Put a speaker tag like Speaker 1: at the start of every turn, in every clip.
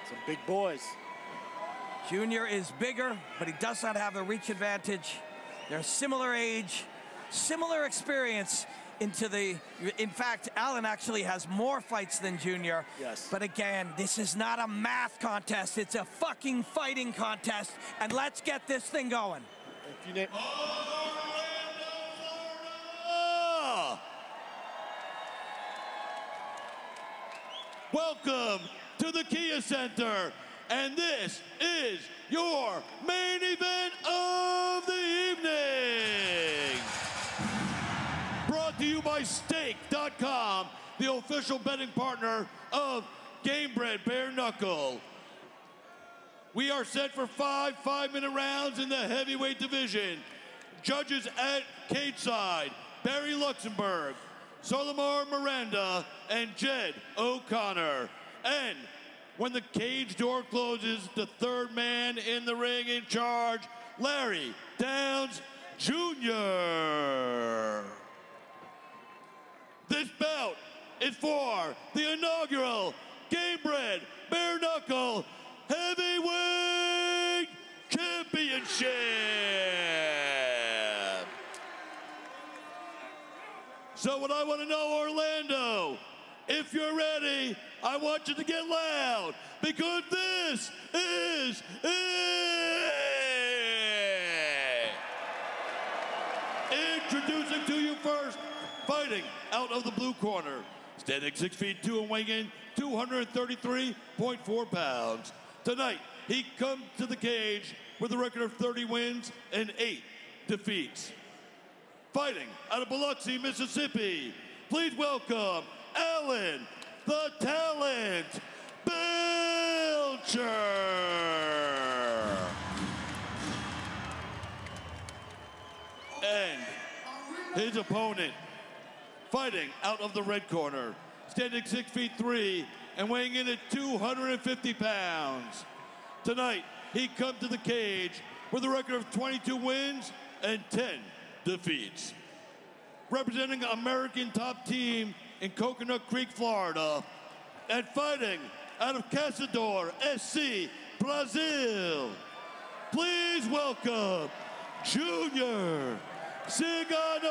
Speaker 1: Some big boys.
Speaker 2: Junior is bigger, but he does not have the reach advantage. They're similar age, similar experience in fact, Allen actually has more fights than Junior.
Speaker 1: Yes.
Speaker 2: But again, this is not a math contest. It's a fucking fighting contest. And let's get this thing going.
Speaker 1: If you name
Speaker 3: Welcome to the Kia Center, and this is your main event of the evening. Brought to you by Stake.com, the official betting partner of Game Bred Bare Knuckle. We are set for 5 5-minute rounds in the heavyweight division. Judges at cage side, Barry Luxembourg, Solomar Miranda, and Jed O'Connor. And when the cage door closes, the third man in the ring in charge, Larry Downs Jr. This bout is for the inaugural Game Bred Bare Knuckle Heavyweight Championship. So what I want to know, Orlando, if you're ready, I want you to get loud, because this is it. Introducing to you first, fighting out of the blue corner, standing 6'2" and weighing in 233.4 pounds. Tonight, he comes to the cage with a record of 30 wins and 8 defeats. Fighting out of Biloxi, Mississippi, please welcome Allen the Talent Belcher. And his opponent, fighting out of the red corner, standing 6'3" and weighing in at 250 pounds. Tonight, he comes to the cage with a record of 22 wins and 10 defeats. Representing American top team in Coconut Creek, Florida, and fighting out of Caçador, SC, Brazil, please welcome Junior Cigano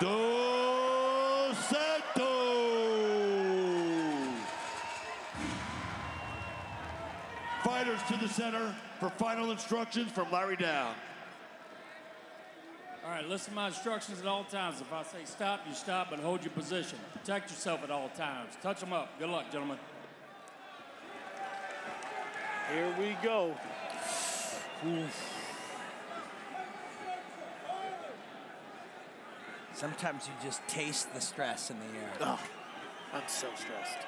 Speaker 3: dos Santos. Fighters to the center for final instructions from Larry Down.
Speaker 4: All right, listen to my instructions at all times. If I say stop, you stop, but hold your position. Protect yourself at all times. Touch them up. Good luck, gentlemen.
Speaker 1: Here we go.
Speaker 2: Sometimes you just taste the stress in the air.
Speaker 1: Oh, I'm so stressed.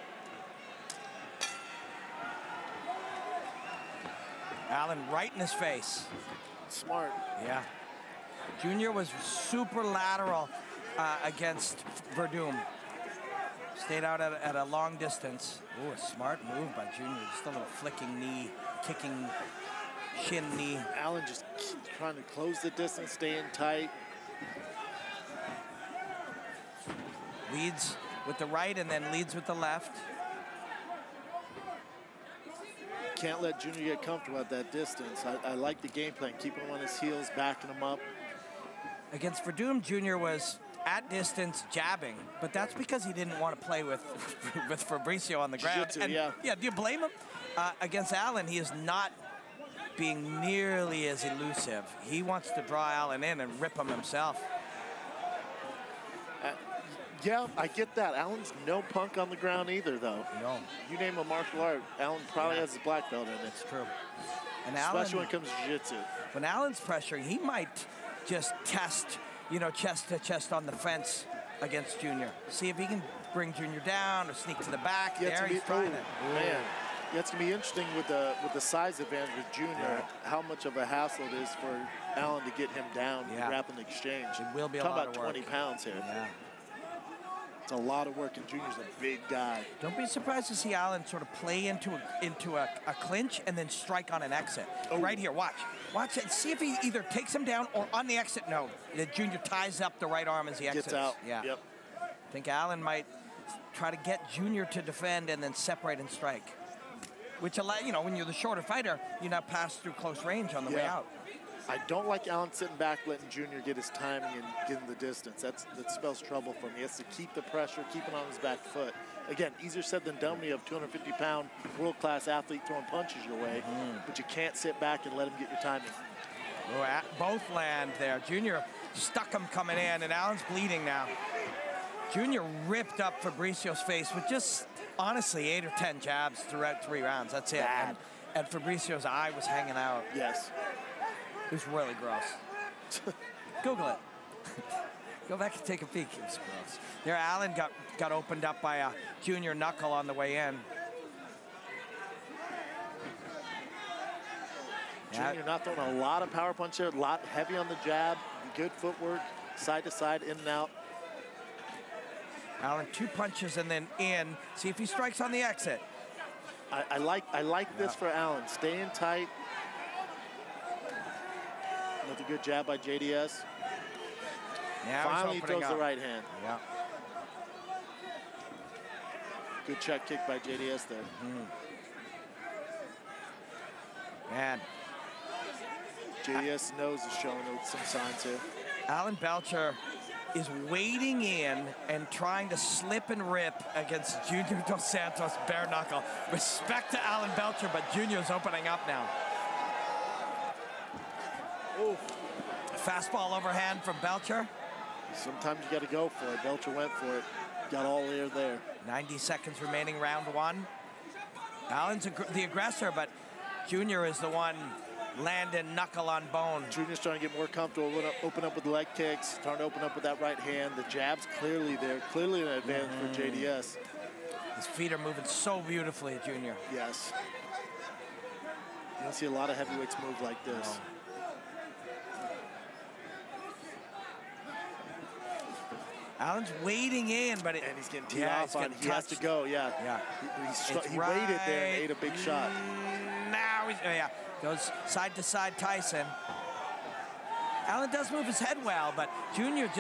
Speaker 2: Allen right in his face.
Speaker 1: Smart.
Speaker 2: Yeah. Junior was super lateral against Verdum. Stayed out at a long distance. Ooh, a smart move by Junior. Just a little flicking knee, kicking shin knee.
Speaker 1: Allen just trying to close the distance, staying tight.
Speaker 2: Leads with the right and then leads with the left.
Speaker 1: Can't let Junior get comfortable at that distance. I like the game plan. Keep him on his heels, backing him up.
Speaker 2: Against Verdum, Junior was at distance jabbing, but that's because he didn't want to play with Fabricio on the ground.
Speaker 1: And, yeah,
Speaker 2: do you blame him? Against Allen, he is not being nearly as elusive. He wants to draw Allen in and rip him himself.
Speaker 1: Yeah, I get that. Allen's no punk on the ground either, though.
Speaker 2: No.
Speaker 1: You name a martial art, Allen probably has his black belt in it.
Speaker 2: It's true. And
Speaker 1: especially when it comes to jiu-jitsu.
Speaker 2: When Allen's pressuring, he might just test, chest to chest on the fence against Junior. See if he can bring Junior down or sneak to the back. There, he's trying it.
Speaker 1: Man, yeah, it's gonna be interesting with the size advantage with Junior, how much of a hassle it is for Allen to get him down in grappling exchange.
Speaker 2: It will be a
Speaker 1: lot
Speaker 2: of
Speaker 1: about
Speaker 2: work.
Speaker 1: 20 pounds here.
Speaker 2: Yeah.
Speaker 1: It's a lot of work, and Junior's a big guy.
Speaker 2: Don't be surprised to see Allen sort of play into a clinch and then strike on an exit. Oh. Right here, watch. Watch it. See if he either takes him down or on the exit. No, the Junior ties up the right arm as he exits.
Speaker 1: Gets out.
Speaker 2: Yeah.
Speaker 1: Yep.
Speaker 2: I think Allen might try to get Junior to defend and then separate and strike. Which, you know, when you're the shorter fighter, you now pass through close range on the way out.
Speaker 1: I don't like Allen sitting back, letting Junior get his timing and getting the distance. That spells trouble for him. He has to keep the pressure, keep it on his back foot. Again, easier said than done when you have 250-pound world-class athlete throwing punches your way, but you can't sit back and let him get your timing.
Speaker 2: Oh, both land there. Junior stuck him coming in, and Allen's bleeding now. Junior ripped up Fabricio's face with just, honestly, 8 or 10 jabs throughout 3 rounds. That's it. And Fabricio's eye was hanging out.
Speaker 1: Yes.
Speaker 2: It was really gross. Google it. Go back and take a peek. It was gross. There, Allen got opened up by a Junior knuckle on the way in.
Speaker 1: Junior not throwing a lot of power punch there, a lot heavy on the jab, good footwork, side to side, in and out.
Speaker 2: Allen, 2 punches and then in. See if he strikes on the exit.
Speaker 1: I like this for Allen. Staying tight. Another good jab by JDS.
Speaker 2: Now
Speaker 1: finally throws the right hand.
Speaker 2: Yeah.
Speaker 1: Good check kick by JDS there.
Speaker 2: Man.
Speaker 1: JDS' nose is showing some signs here.
Speaker 2: Alan Belcher is wading in and trying to slip and rip against Junior Dos Santos bare knuckle. Respect to Alan Belcher, but Junior's opening up now.
Speaker 1: Oof.
Speaker 2: Fastball overhand from Belcher.
Speaker 1: Sometimes you got to go for it. Belcher went for it. Got all ear there.
Speaker 2: 90 seconds remaining, round 1. Allen's the aggressor, but Junior is the one landing knuckle on bone.
Speaker 1: Junior's trying to get more comfortable, open up with leg kicks, trying to open up with that right hand. The jab's clearly there, clearly an advantage for JDS.
Speaker 2: His feet are moving so beautifully, Junior.
Speaker 1: Yes. You don't see a lot of heavyweights move like this.
Speaker 2: No. Allen's wading in, but
Speaker 1: and he's getting teed off on. He has to go. Yeah. He waited there and ate a big shot.
Speaker 2: Now he's goes side to side. Tyson. Allen does move his head well, but Junior's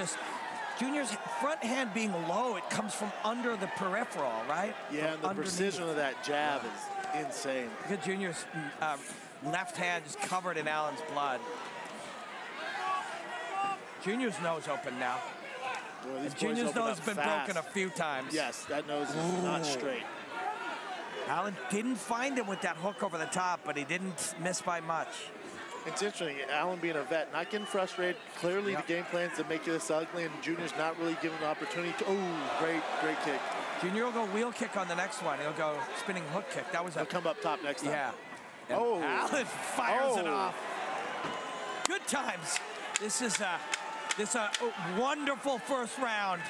Speaker 2: front hand being low. It comes from under the peripheral, right?
Speaker 1: Yeah, and the precision of that jab is insane.
Speaker 2: Look at Junior's left hand just covered in Allen's blood. Junior's nose open now.
Speaker 1: Boy,
Speaker 2: and Junior's nose has been broken a few times.
Speaker 1: Yes, that nose is not straight.
Speaker 2: Allen didn't find him with that hook over the top, but he didn't miss by much.
Speaker 1: It's interesting, Allen being a vet, not getting frustrated. Clearly the game plan's to make this ugly, and Junior's not really given the opportunity to, great kick.
Speaker 2: Junior will go wheel kick on the next one. He'll go spinning hook kick. That was
Speaker 1: He'll come up top next time.
Speaker 2: Yeah. And Allen fires it off. Good times. This is a wonderful first round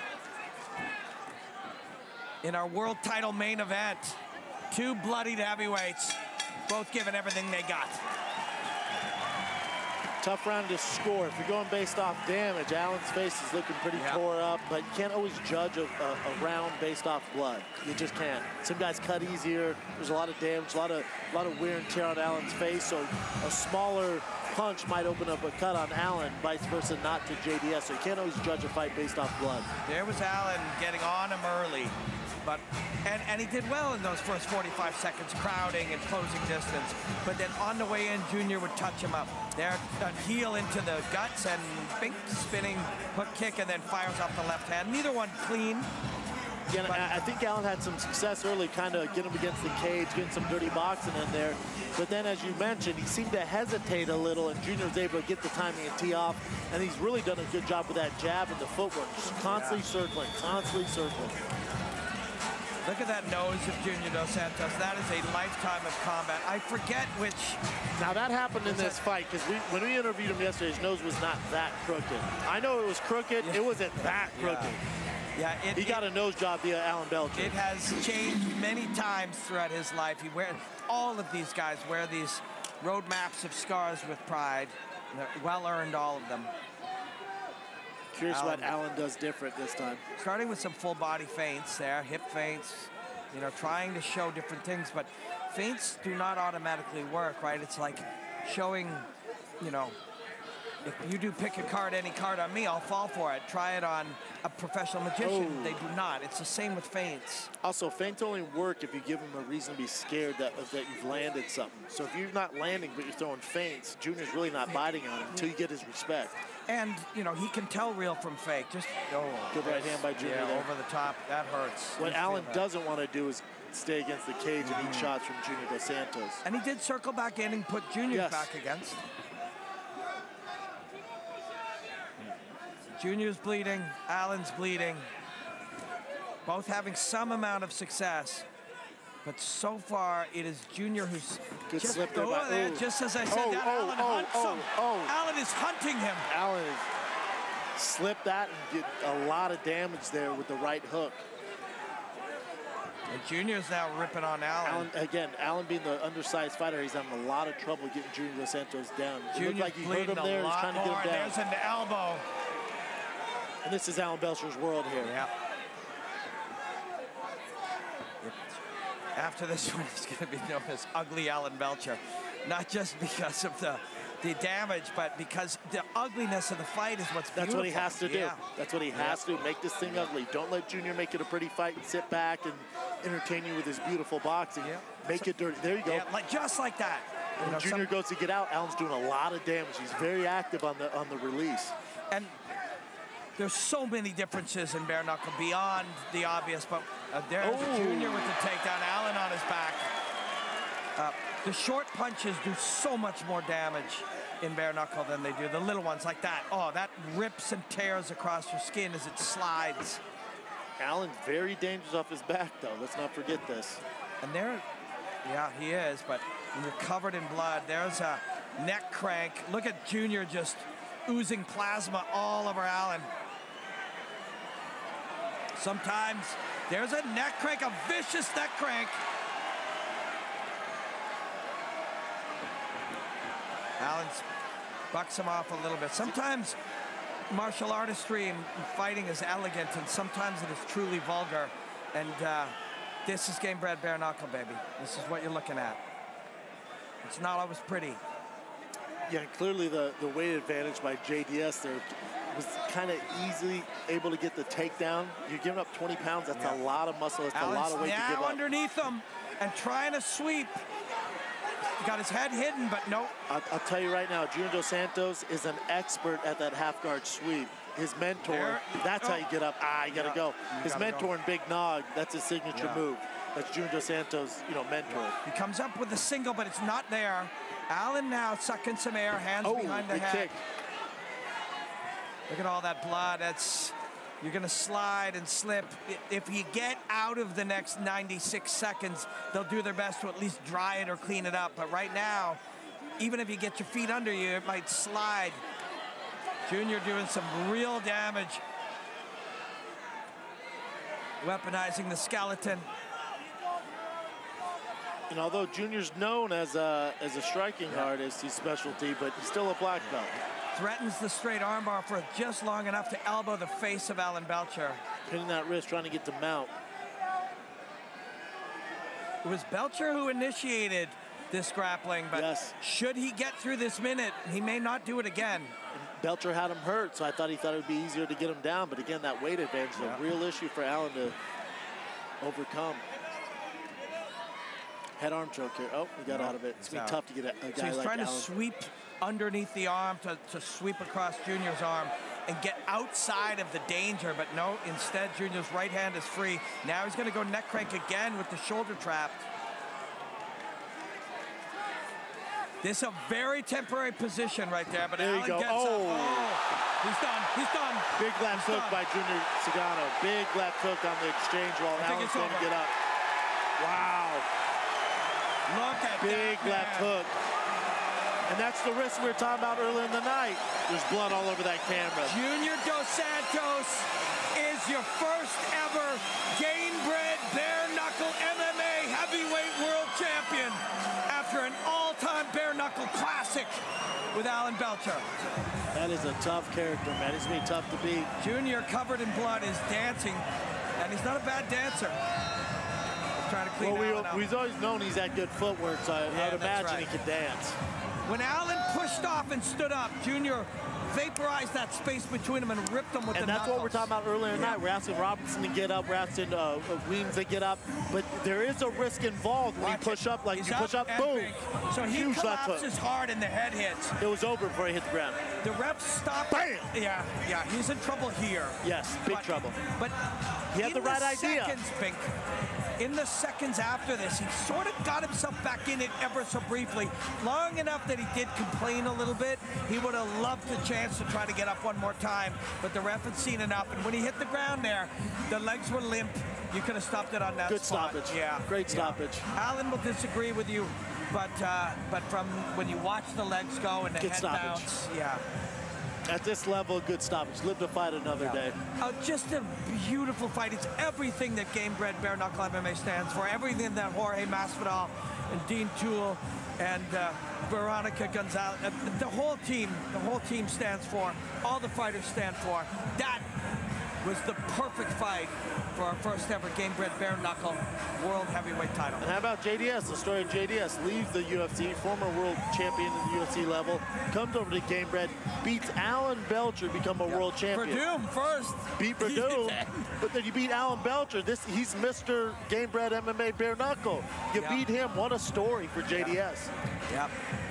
Speaker 2: in our world title main event. 2 bloodied heavyweights, both giving everything they got.
Speaker 1: Tough round to score. If you're going based off damage, Allen's face is looking pretty tore up, but you can't always judge a round based off blood. You just can't. Some guys cut easier. There's a lot of damage, a lot of wear and tear on Allen's face, so a smaller punch might open up a cut on Allen, vice versa, not to JDS. So you can't always judge a fight based off blood.
Speaker 2: There was Allen getting on him early, but and he did well in those first 45 seconds, crowding and closing distance. But then on the way in, Junior would touch him up. There, a heel into the guts and bink, spinning hook kick, and then fires off the left hand. Neither one clean.
Speaker 1: Yeah, I think Allen had some success early, kind of getting him against the cage, getting some dirty boxing in there. But then, as you mentioned, he seemed to hesitate a little, and Junior was able to get the timing and tee off. And he's really done a good job with that jab and the footwork, just constantly circling, constantly circling.
Speaker 2: Look at that nose of Junior Dos Santos. That is a lifetime of combat. I forget which.
Speaker 1: Now that happened in this fight, because when we interviewed him yesterday, his nose was not that crooked. I know it was crooked. It wasn't that crooked.
Speaker 2: Yeah,
Speaker 1: he got a nose job via Alan Belcher.
Speaker 2: It has changed many times throughout his life. All of these guys wear these road maps of scars with pride. They're well-earned, all of them.
Speaker 1: Curious what Allen does different this time.
Speaker 2: Starting with some full body feints there, hip feints, trying to show different things, but feints do not automatically work, right? It's like showing, if you do pick a card, any card on me, I'll fall for it. Try it on a professional magician.
Speaker 1: Oh.
Speaker 2: They do not. It's the same with feints.
Speaker 1: Also, feints only work if you give him a reason to be scared that you've landed something. So if you're not landing but you're throwing feints, Junior's really not biting on him until you get his respect.
Speaker 2: And, you know, he can tell real from fake. Just,
Speaker 1: Good right hand by Junior there.
Speaker 2: Over the top. That hurts.
Speaker 1: What Allen doesn't want to do is stay against the cage and eat shots from Junior Dos Santos.
Speaker 2: And he did circle back in and put Junior back against. Junior's bleeding, Allen's bleeding. Both having some amount of success. But so far, it is Junior who's
Speaker 1: good
Speaker 2: just
Speaker 1: slip there.
Speaker 2: Just as I said, Allen hunts him. Allen is hunting him.
Speaker 1: Allen has slipped that and get a lot of damage there with the right hook.
Speaker 2: And Junior's now ripping on Allen.
Speaker 1: Allen being the undersized fighter, he's having a lot of trouble getting Junior Dos Santos down. It looked like he hurt him there. He's trying to get him down.
Speaker 2: There's an elbow.
Speaker 1: And this is Alan Belcher's world here.
Speaker 2: Yeah. After this one, he's going to be known as Ugly Alan Belcher. Not just because of the damage, but because the ugliness of the fight is what's beautiful.
Speaker 1: That's what he has to do.
Speaker 2: Yeah.
Speaker 1: That's what he has to do. Make this thing ugly. Don't let Junior make it a pretty fight and sit back and entertain you with his beautiful boxing.
Speaker 2: Yeah.
Speaker 1: Make it dirty. There you go.
Speaker 2: Yeah, just like that.
Speaker 1: When Junior goes to get out, Allen's doing a lot of damage. He's very active on the release.
Speaker 2: And there's so many differences in bare knuckle beyond the obvious, but there's Junior with the takedown, Allen on his back. The short punches do so much more damage in bare knuckle than they do the little ones like that. Oh, that rips and tears across your skin as it slides.
Speaker 1: Allen's very dangerous off his back, though. Let's not forget this.
Speaker 2: And yeah, he is, but when you're covered in blood, there's a neck crank. Look at Junior just oozing plasma all over Allen. Sometimes there's a neck crank, a vicious neck crank. Allen bucks him off a little bit. Sometimes martial artistry and fighting is elegant, and sometimes it is truly vulgar. And this is game bred bare knuckle, baby. This is what you're looking at. It's not always pretty.
Speaker 1: Yeah, clearly the weight advantage by JDS there was kind of easily able to get the takedown. You're giving up 20 pounds. That's a lot of muscle. That's a lot of weight to give up.
Speaker 2: Underneath him and trying to sweep. He got his head hidden, but nope.
Speaker 1: I'll tell you right now, Junior Dos Santos is an expert at that half guard sweep. His mentor, that's how you get up. You gotta go. His mentor in Big Nog, that's his signature move. That's Junior Dos Santos, mentor.
Speaker 2: He comes up with a single, but it's not there. Allen now sucking some air, hands behind the head.
Speaker 1: Kick.
Speaker 2: Look at all that blood. You're gonna slide and slip. If you get out of the next 96 seconds, they'll do their best to at least dry it or clean it up. But right now, even if you get your feet under you, it might slide. Junior doing some real damage. Weaponizing the skeleton.
Speaker 1: And although Junior's known as a striking artist, his specialty, but he's still a black belt.
Speaker 2: Threatens the straight armbar for just long enough to elbow the face of Alan Belcher.
Speaker 1: Hitting that wrist, trying to get to mount.
Speaker 2: It was Belcher who initiated this grappling, but should he get through this minute, he may not do it again.
Speaker 1: And Belcher had him hurt, so I thought it would be easier to get him down, but again, that weight advantage is a real issue for Allen to overcome. Head arm choke here. Oh, he got out of it. It's going to be tough to get a guy like Allen.
Speaker 2: So he's trying to sweep underneath the arm to sweep across Junior's arm and get outside of the danger, but no, instead Junior's right hand is free. Now he's going to go neck crank again with the shoulder trap. This is a very temporary position right there, but
Speaker 1: there
Speaker 2: Allen gets up. Oh, he's done.
Speaker 1: Big left hook by Junior Sagano. Big left hook on the exchange while Allen's going to get up. Wow.
Speaker 2: Look at
Speaker 1: big left hook. And that's the risk we were talking about earlier in the night. There's blood all over that camera.
Speaker 2: Junior Dos Santos is your first ever game-bred bare knuckle MMA heavyweight world champion after an all-time bare knuckle classic with Alan Belcher.
Speaker 1: That is a tough character, man. He's going to be tough to beat.
Speaker 2: Junior, covered in blood, is dancing, and he's not a bad dancer. Trying to clean
Speaker 1: we've always known he's had good footwork, so I would imagine he could dance.
Speaker 2: When Allen pushed off and stood up, Junior vaporized that space between them and ripped them with the
Speaker 1: And that's
Speaker 2: knuckles.
Speaker 1: what we're talking about earlier tonight. We're asking Robertson to get up. We're asking Weems to get up. But there is a risk involved when you push up. Like, you push up, boom.
Speaker 2: So he
Speaker 1: Huge left hook.
Speaker 2: collapses hard and the head hits.
Speaker 1: It was over before he hit the ground.
Speaker 2: The ref stopped.
Speaker 1: Bam!
Speaker 2: Yeah, he's in trouble here.
Speaker 1: Yes, big trouble.
Speaker 2: But
Speaker 1: he had the right idea.
Speaker 2: In the seconds after this, he sort of got himself back in it ever so briefly, long enough that he did complain a little bit. He would have loved the chance to try to get up one more time, but the ref had seen enough. And when he hit the ground there, the legs were limp. You could have stopped it on that
Speaker 1: Good
Speaker 2: spot.
Speaker 1: stoppage.
Speaker 2: Yeah,
Speaker 1: great stoppage.
Speaker 2: Alan will disagree with you, but from when you watch the legs go and the
Speaker 1: Good
Speaker 2: head
Speaker 1: stoppage.
Speaker 2: bounce, yeah.
Speaker 1: At this level, good stoppage. Live to fight another day.
Speaker 2: Just a beautiful fight. It's everything that game-bred bare-knuckle MMA stands for. Everything that Jorge Masvidal and Dean Toole and Veronica Gonzalez, the whole team stands for. All the fighters stand for. That was the perfect fight for our first ever game-bred bare-knuckle world heavyweight title.
Speaker 1: And how about JDS? The story of JDS leaves the UFC, former world champion at the UFC level, comes over to game-bred, beats Alan Belcher, become a world champion.
Speaker 2: Verdum first.
Speaker 1: Beat Verdum, but then you beat Alan Belcher. He's Mr. Game-bred MMA bare-knuckle. You beat him. What a story for JDS.
Speaker 2: Yep.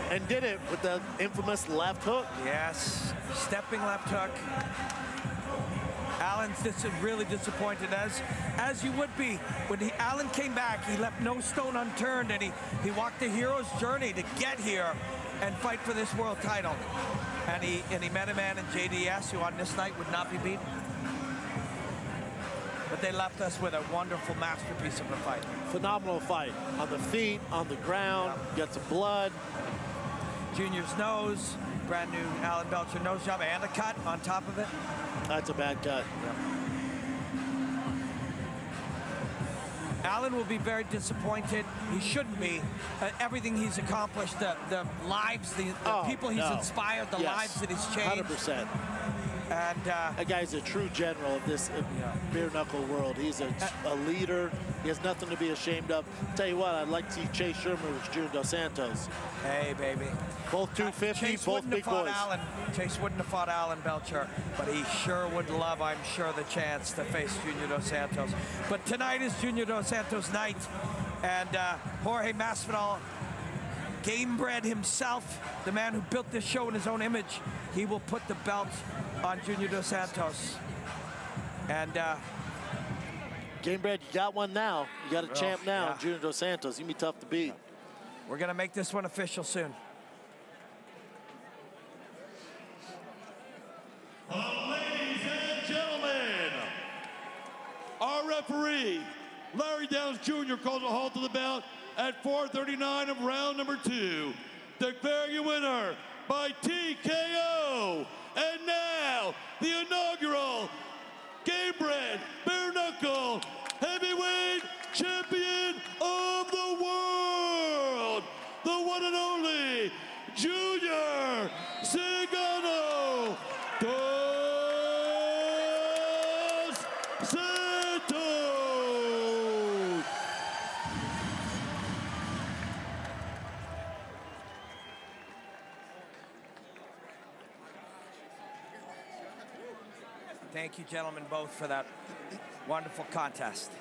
Speaker 1: And did it with the infamous left hook.
Speaker 2: Yes, stepping left hook. Alan's really disappointed, as you would be. When Alan came back, he left no stone unturned, and he walked the hero's journey to get here and fight for this world title. And he met a man in JDS who on this night would not be beaten. But they left us with a wonderful masterpiece of a fight.
Speaker 1: Phenomenal fight. On the feet, on the ground, got some blood.
Speaker 2: Junior's nose, brand new Alan Belcher nose job, and a cut on top of it.
Speaker 1: That's a bad cut.
Speaker 2: Alan will be very disappointed. He shouldn't be. Everything he's accomplished, the lives, the people he's inspired, the lives that he's changed.
Speaker 1: 100%.
Speaker 2: And
Speaker 1: that guy's a true general of this bare-knuckle world. He's a leader. He has nothing to be ashamed of. Tell you what, I'd like to see Chase Sherman with Junior Dos Santos.
Speaker 2: Hey, baby.
Speaker 1: Both 250, both big boys.
Speaker 2: Chase wouldn't have fought Alan Belcher, but he sure would love, I'm sure, the chance to face Junior Dos Santos. But tonight is Junior Dos Santos' night, and Jorge Masvidal, game-bred himself, the man who built this show in his own image, he will put the belt on Junior Dos Santos. And
Speaker 1: Game-bred, you got one now. You got a champ now, Junior Dos Santos. He'd be tough to beat.
Speaker 2: We're gonna make this one official soon.
Speaker 3: Ladies and gentlemen, our referee, Larry Downs Jr., calls a halt to the bout at 4:39 of round number 2. Declaring your winner by TKO. And now, the inaugural game-bred bare-knuckle heavyweight champion of the world, the one and only Junior Cigano Dos Santos.
Speaker 2: Thank you, gentlemen, both, for that wonderful contest.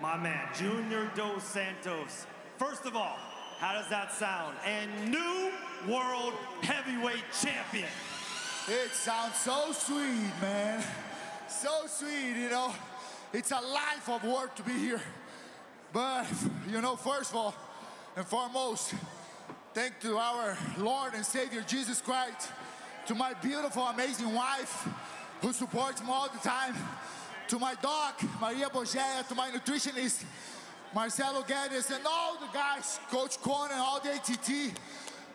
Speaker 5: My man, Junior Dos Santos. First of all, how does that sound? And new world heavyweight champion.
Speaker 6: It sounds so sweet, man. So sweet, you know. It's a life of work to be here. But, you know, first of all and foremost, thank to our Lord and Savior, Jesus Christ, to my beautiful, amazing wife, who supports me all the time, to my doc, Maria Bogea, to my nutritionist, Marcelo Guedes, and all the guys, Coach Conan, all the ATT,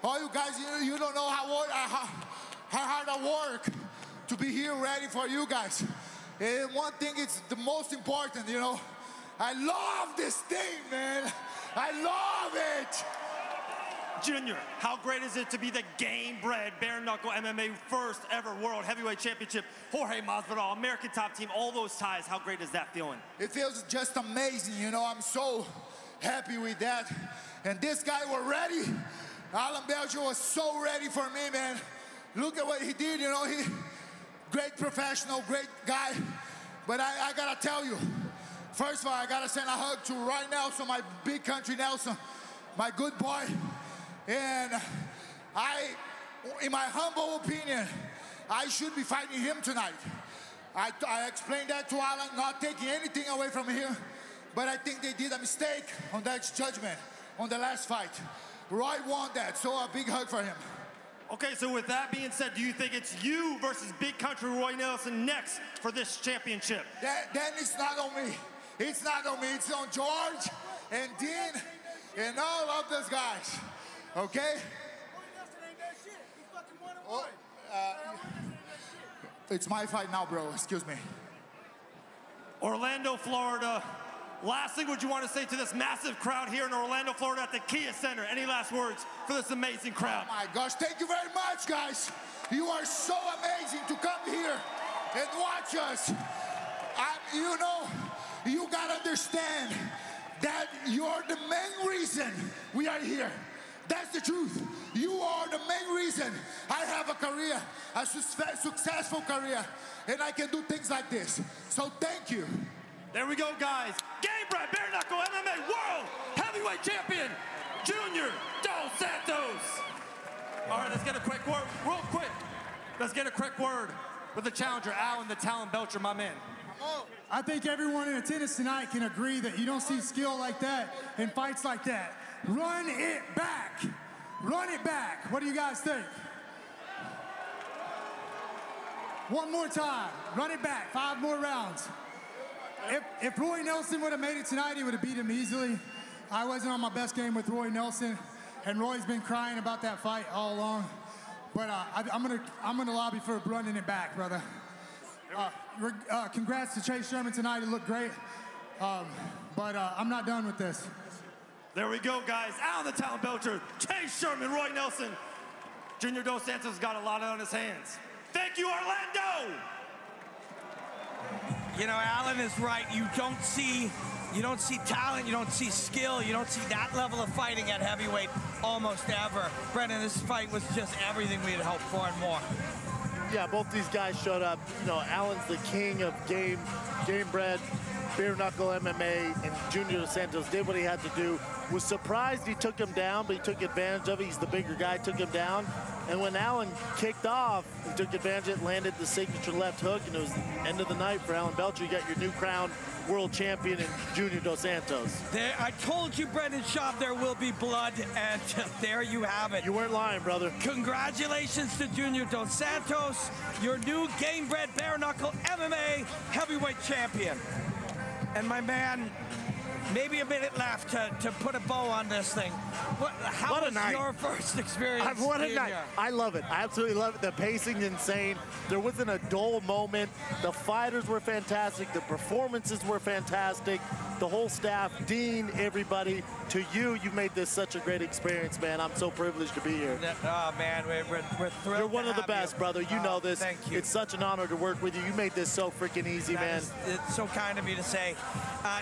Speaker 6: all you guys, you don't know how hard I work to be here ready for you guys. And one thing is the most important, you know, I love this thing, man. I love it.
Speaker 5: Junior, how great is it to be the game-bred, bare-knuckle MMA first ever World Heavyweight Championship? Jorge Masvidal, American Top Team, all those ties. How great is that feeling?
Speaker 6: It feels just amazing, you know. I'm so happy with that. And this guy was ready. Alan Belcher was so ready for me, man. Look at what he did, you know. Great professional, great guy. But I gotta tell you, first of all, I gotta send a hug to Roy Nelson, my big country Nelson, my good boy. And in my humble opinion, I should be fighting him tonight. I explained that to Alan, not taking anything away from him, but I think they did a mistake on that judgment on the last fight. Roy won that, so a big hug for him.
Speaker 5: Okay, so with that being said, do you think it's you versus big country Roy Nelson next for this championship?
Speaker 6: Then it's not on me. It's not on me. It's on George and Dean and all of those guys. Okay? Oh, it's my fight now, bro. Excuse me.
Speaker 5: Orlando, Florida. Lastly, would you want to say to this massive crowd here in Orlando, Florida at the Kia Center? Any last words for this amazing crowd?
Speaker 6: Oh my gosh, thank you very much, guys. You are so amazing to come here and watch us. You know, you gotta understand that you're the main reason we are here. That's the truth. You are the main reason I have a career, a successful career, and I can do things like this. So thank you.
Speaker 5: There we go, guys. Game-bred, bare-knuckle MMA World Heavyweight Champion, Junior Dos Santos. All right, let's get a quick word, real quick. Let's get a quick word with the challenger, Alan the Talon Belcher, my man.
Speaker 7: I think everyone in attendance tonight can agree that you don't see skill like that in fights like that. Run it back. Run it back. What do you guys think? One more time. Run it back. 5 more rounds. If Roy Nelson would have made it tonight, he would have beat him easily. I wasn't on my best game with Roy Nelson, and Roy's been crying about that fight all along. But I'm gonna lobby for running it back, brother. Congrats to Chase Sherman tonight. It looked great. But I'm not done with this.
Speaker 5: There we go, guys. Alan the Talon Belcher, Chase Sherman, Roy Nelson. Junior Dos Santos got a lot on his hands. Thank you, Orlando.
Speaker 2: You know, Alan is right. You don't see talent, you don't see skill, you don't see that level of fighting at heavyweight almost ever. Brendan, this fight was just everything we had hoped for and more.
Speaker 1: Yeah, both these guys showed up. You know, Alan's the king of game-bred, bare-knuckle MMA, and Junior Dos Santos did what he had to do. Was surprised he took him down, but he took advantage of it. He's the bigger guy, took him down. And when Alan kicked off, he took advantage of it, landed the signature left hook, and it was the end of the night for Alan Belcher. You got your new crown world champion in Junior Dos Santos.
Speaker 2: I told you, Brendan Schaub, there will be blood, and there you have it.
Speaker 1: You weren't lying, brother.
Speaker 2: Congratulations to Junior Dos Santos, your new game-bred bare-knuckle MMA heavyweight champion. And my man, maybe a minute left to put a bow on this thing. How was your first experience?
Speaker 1: What a night. I love it. I absolutely love it. The pacing's insane. There wasn't a dull moment. The fighters were fantastic. The performances were fantastic. The whole staff, Dean, everybody. To you, you made this such a great experience, man. I'm so privileged to be here.
Speaker 2: Oh, man, we're thrilled.
Speaker 1: You're one of the best, brother. You know this.
Speaker 2: Thank you.
Speaker 1: It's such an honor to work with you. You made this so freaking easy, man.
Speaker 2: It's so kind of you to say.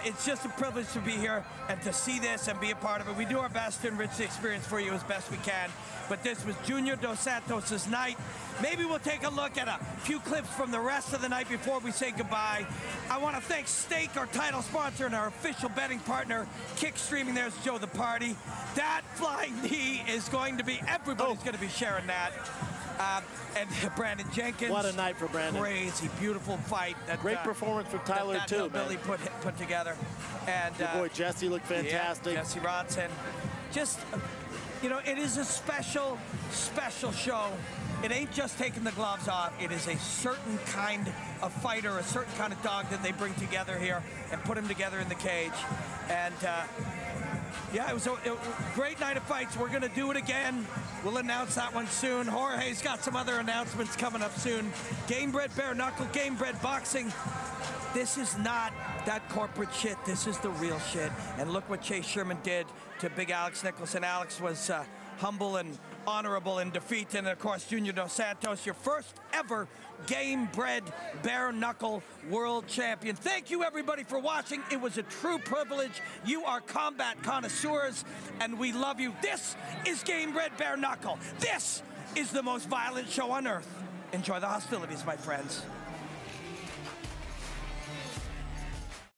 Speaker 2: It's just a privilege to be here and to see this and be a part of it. We do our best to enrich the experience for you as best we can. But this was Junior Dos Santos' night. Maybe we'll take a look at a few clips from the rest of the night before we say goodbye. I want to thank Stake, our title sponsor, and our official betting partner, Kick Streaming. There's Joe the Party. That flying knee is going to be, everybody's going to be sharing that. And Brandon Jenkins.
Speaker 1: What a night for Brandon.
Speaker 2: Crazy, beautiful fight.
Speaker 1: Great performance from Tyler, too, man.
Speaker 2: Billy put together. And
Speaker 1: your boy Jesse looked fantastic.
Speaker 2: Yeah, Jesse Rodson. Just, you know, it is a special, special show. It ain't just taking the gloves off. It is a certain kind of fighter, a certain kind of dog that they bring together here and put them together in the cage. And yeah, it was a great night of fights. We're going to do it again. We'll announce that one soon. Jorge's got some other announcements coming up soon. Game-bred bare-knuckle, game-bred boxing. This is not that corporate shit. This is the real shit. And look what Chase Sherman did to Big Alex Nicholson. Alex was humble and honorable in defeat. And of course, Junior Dos Santos, your first ever game-bred bare knuckle world champion. Thank you everybody for watching. It was a true privilege. You are combat connoisseurs and we love you. This is game-bred bare knuckle. This is the most violent show on earth. Enjoy the hostilities, my friends.